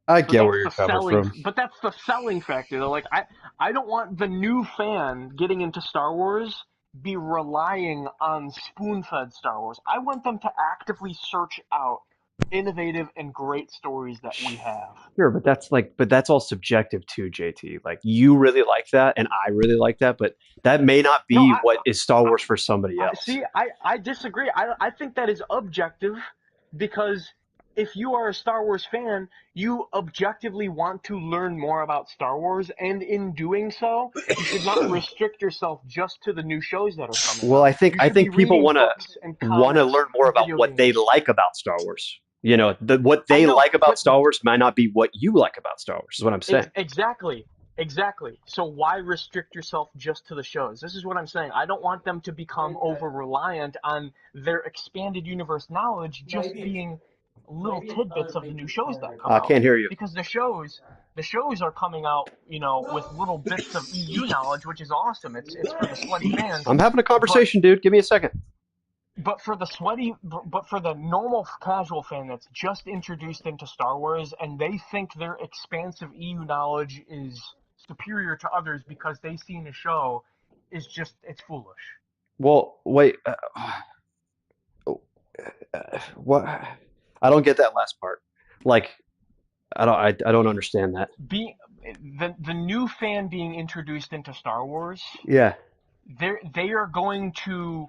I But get that's where you're the coming selling. from. But that's the selling factor. Though. Like I don't want the new fan getting into Star Wars be relying on spoon-fed Star Wars. I want them to actively search out innovative and great stories that we have. Sure, but that's all subjective too, JT. Like you really like that, and I really like that, but that may not No, be what is Star Wars for somebody I else. see. I disagree. I think that is objective, because if you are a Star Wars fan, you objectively want to learn more about Star Wars, and in doing so, you should not restrict yourself just to the new shows that are coming Well, out. You I should be think people reading want books and to comics learn more and about video what they games. like about Star Wars. You know, what I they know, like about but Star Wars might not be what you like about Star Wars. Is what I'm saying. exactly. Exactly. So why restrict yourself just to the shows? This is what I'm saying. I don't want them to become over reliant on their expanded universe knowledge just being little tidbits of the new shows that come I out. can't hear you. Because the shows are coming out, with little bits of EU knowledge, which is awesome. It's for the sweaty fans. I'm having a But conversation, dude. Give me a second. but for the normal casual fan that's just introduced into Star Wars and they think their expansive EU knowledge is superior to others because they've seen a show, it's foolish. Well, wait. What? I don't get that last part. Like, I don't understand that. Be the new fan being introduced into Star Wars, Yeah. they are going to,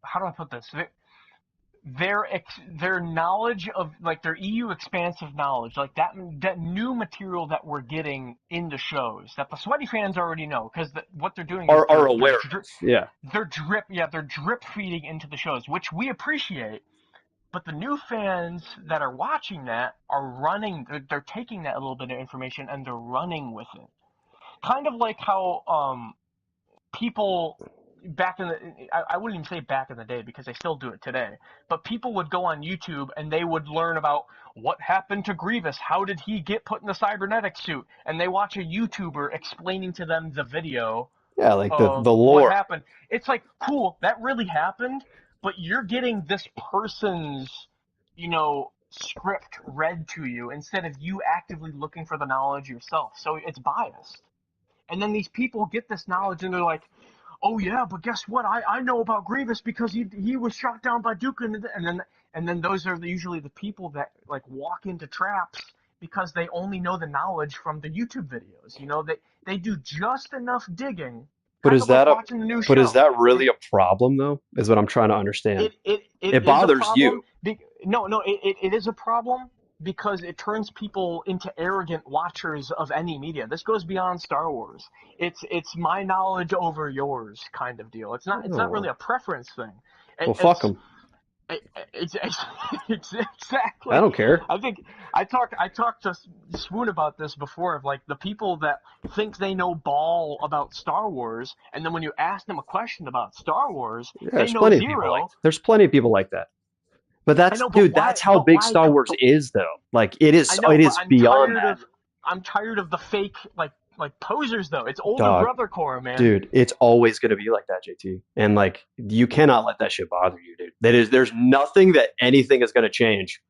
how do I put this? Their knowledge of, like, their EU expansive knowledge, like that new material that we're getting in the shows that the sweaty fans already know, because what they're doing is Are aware of. Yeah. they're drip feeding into the shows, which we appreciate. But the new fans that are watching that are they're taking that little bit of information and they're running with it. Kind of like how people back in the, I wouldn't even say back in the day because they still do it today, but people would go on YouTube and they would learn about what happened to Grievous, how did he get put in the cybernetic suit, and they watch a YouTuber explaining to them the video. Yeah, like the lore. What happened. It's like, cool, that really happened, but you're getting this person's, script read to you instead of you actively looking for the knowledge yourself. So it's biased. And then these people get this knowledge and they're like, oh yeah, but guess what? I know about Grievous because he was shot down by Duke, and then those are usually the people that like walk into traps because they only know the knowledge from the YouTube videos. They do just enough digging. But is that is that really a problem though? Is what I'm trying to understand. It bothers you. No, it is a problem because it turns people into arrogant watchers of any media. This goes beyond Star Wars. It's my knowledge over yours kind of deal. It's not really a preference thing. Well, fuck them. Exactly. I don't care. I think I talked to Swoon about this before, of like the people that think they know ball about Star Wars, and then when you ask them a question about Star Wars, they know zero. There's plenty of people like that. But that's that's how big Star Wars is, though. Like it is beyond that. I'm tired of the fake like posers, though. It's older brother core, man. Dude, it's always going to be like that, JT. And like you cannot let that shit bother you, dude. There's nothing that anything is going to change.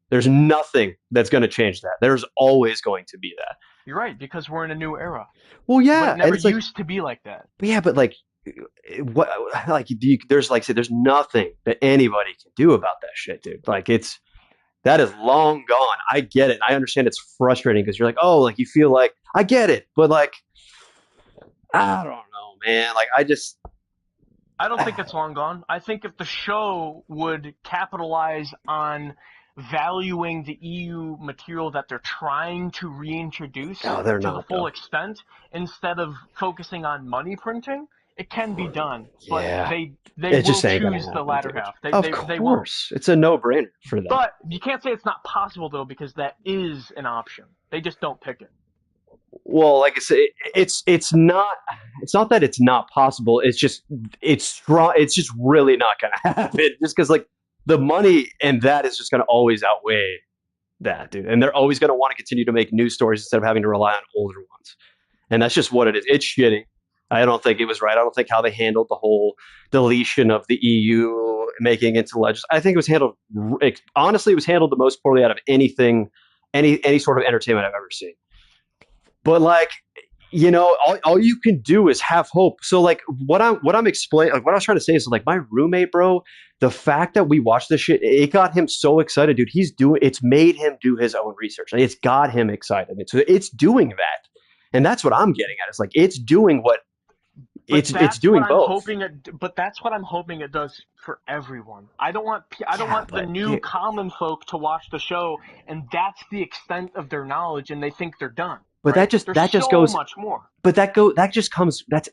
There's nothing that's going to change that. There's always going to be that. You're right, because we're in a new era. Well, yeah, but it never used to be like that. But yeah, but like what, like there's like I said, there's nothing that anybody can do about that shit, dude. Like that is long gone. I get it. I understand it's frustrating because you're like, oh, like you feel like I get it, but like I don't know, man. Like I don't think it's long gone. I think if the show would capitalize on valuing the EU material that they're trying to reintroduce to the full extent, instead of focusing on money printing, it can be done. But they will choose the latter half. Of course. It's a no-brainer for them. But you can't say it's not possible, though, because that is an option. They just don't pick it. Well, like I say, it's not that it's not possible. It's just really not going to happen. Just because like the money and that is just going to always outweigh that, dude. And they're always going to want to continue to make new stories instead of having to rely on older ones. And that's just what it is. It's shitty. I don't think it was right. I don't think how they handled the whole deletion of the EU making into legends. I think it was handled, honestly, it was handled the most poorly out of anything, any sort of entertainment I've ever seen. But like, all you can do is have hope. So like what I'm explaining, like what I was trying to say is like my roommate, bro, the fact that we watched this shit, it got him so excited, dude. It's made him do his own research. Like, it's got him excited. It's doing that. And that's what I'm getting at. It's like, it's doing what it's doing both. But that's what I'm hoping it does for everyone. I don't want the new common folk to watch the show and that's the extent of their knowledge and they think they're done. But right? that just goes much more. But that just comes. That's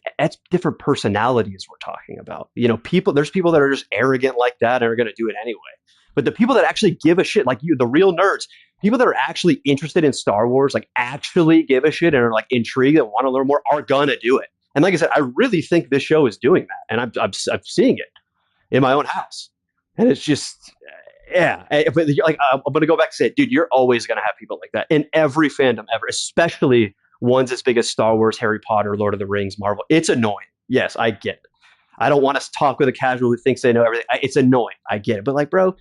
different personalities we're talking about. There's people that are just arrogant like that and are going to do it anyway. But the people that actually give a shit, like you, the real nerds, people that are actually interested in Star Wars, like actually give a shit and are like intrigued and want to learn more, are gonna do it. And like I said, I really think this show is doing that, and I'm seeing it in my own house, and it's just. Yeah, but like I'm going to go back and say, dude, you're always going to have people like that in every fandom ever, especially ones as big as Star Wars, Harry Potter, Lord of the Rings, Marvel. It's annoying. Yes, I get it. I don't want to talk with a casual who thinks they know everything. It's annoying. I get it. But like, bro,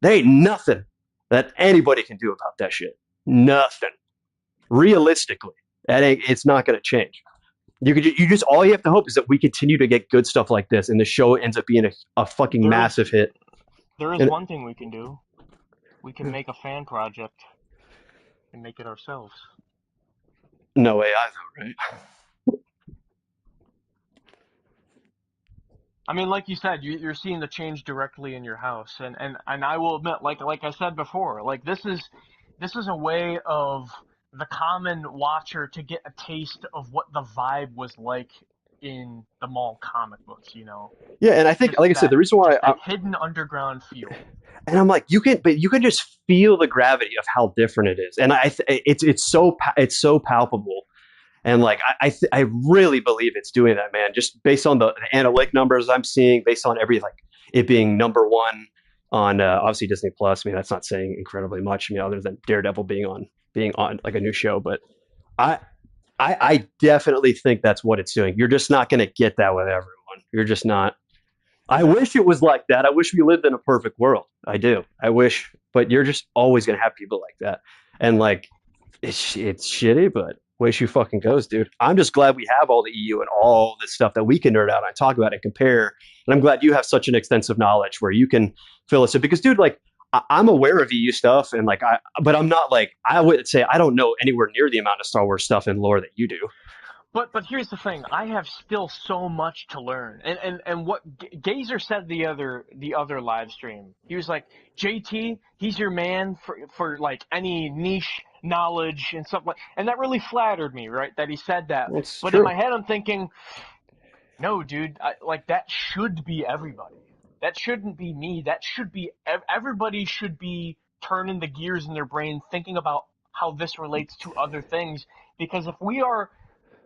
there ain't nothing that anybody can do about that shit. Nothing. Realistically, it's not going to change. You just all you have to hope is that we continue to get good stuff like this, and the show ends up being a fucking massive hit. There is one thing we can do. We can make a fan project and make it ourselves. No AI though, right? I mean, like you said, you're seeing the change directly in your house, and I will admit, like I said before, like this is a way of the common watcher to get a taste of what the vibe was like in the mall comic books, you know. Yeah, and I think, Just like I said, the reason why that hidden underground feel. And I'm like, you can just feel the gravity of how different it is, and it's so palpable, and like I really believe it's doing that, man. Just based on the analytic numbers I'm seeing, based on every like it being number one on obviously Disney Plus. I mean, that's not saying incredibly much. I mean, other than Daredevil being on like a new show, but I definitely think that's what it's doing. You're just not going to get that with everyone. You're just not. I wish it was like that. I wish we lived in a perfect world. I do. I wish, but you're just always going to have people like that. And like, it's shitty, but way she fucking goes, dude. I'm just glad we have all the EU and all this stuff that we can nerd out and talk about and compare. And I'm glad you have such an extensive knowledge where you can fill us in because, dude, like, I'm aware of EU stuff and like, but I'm not like, I would say I don't know anywhere near the amount of Star Wars stuff and lore that you do. But here's the thing, I have still so much to learn. And what Gazer said the other live stream, he was like, JT, he's your man for like any niche knowledge and stuff like, and that really flattered me, right? That he said that. It's but true. In my head, I'm thinking, no, dude, like that should be everybody. That shouldn't be me. That should be everybody should be turning the gears in their brain, thinking about how this relates to other things. Because if we are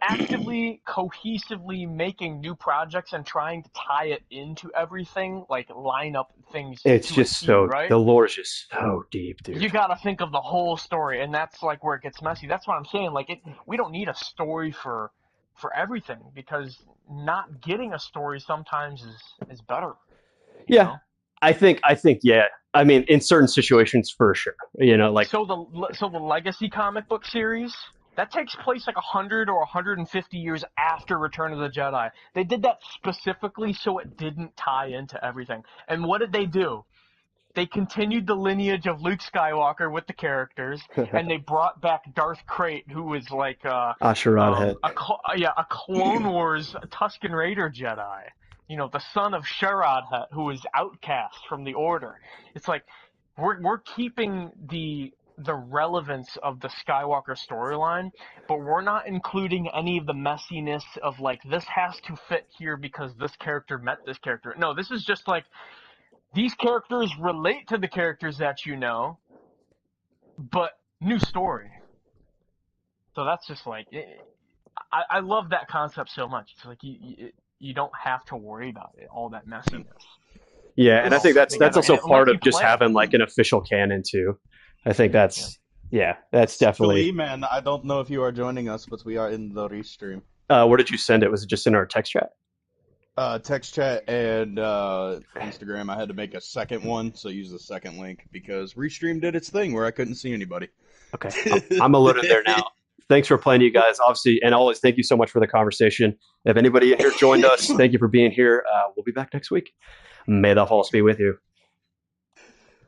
actively, cohesively making new projects and trying to tie it into everything, like line up things. It's just so, right? The lore is just so deep, dude. You gotta think of the whole story, and that's like where it gets messy. That's what I'm saying. Like we don't need a story for everything because not getting a story sometimes is better. Yeah. Know? I think, yeah. I mean, in certain situations, for sure. You know, like so the Legacy comic book series that takes place like 100 or 150 years after Return of the Jedi. They did that specifically so it didn't tie into everything. And what did they do? They continued the lineage of Luke Skywalker with the characters, and they brought back Darth Krayt, who was like Asherad a Clone Wars Tusken Raider Jedi. You know, the son of Sherrod Hut, who was outcast from the Order. It's like we're keeping the relevance of the Skywalker storyline, but we're not including any of the messiness of like this has to fit here because this character met this character. No, this is just like these characters relate to the characters that you know, but new story. So that's just like I love that concept so much. It's like you don't have to worry about it, all that messiness. Yeah, and I think that's also part of just having like an official canon too. I think that's definitely. Lee, man, I don't know if you are joining us, but we are in the restream. Where did you send it? Was it just in our text chat? Text chat and Instagram. I had to make a second one, so use the second link because Restream did its thing where I couldn't see anybody. Okay, I'm loaded there now. Thanks for playing, you guys. Obviously, and always thank you so much for the conversation. If anybody here joined us, thank you for being here. We'll be back next week. May the force be with you.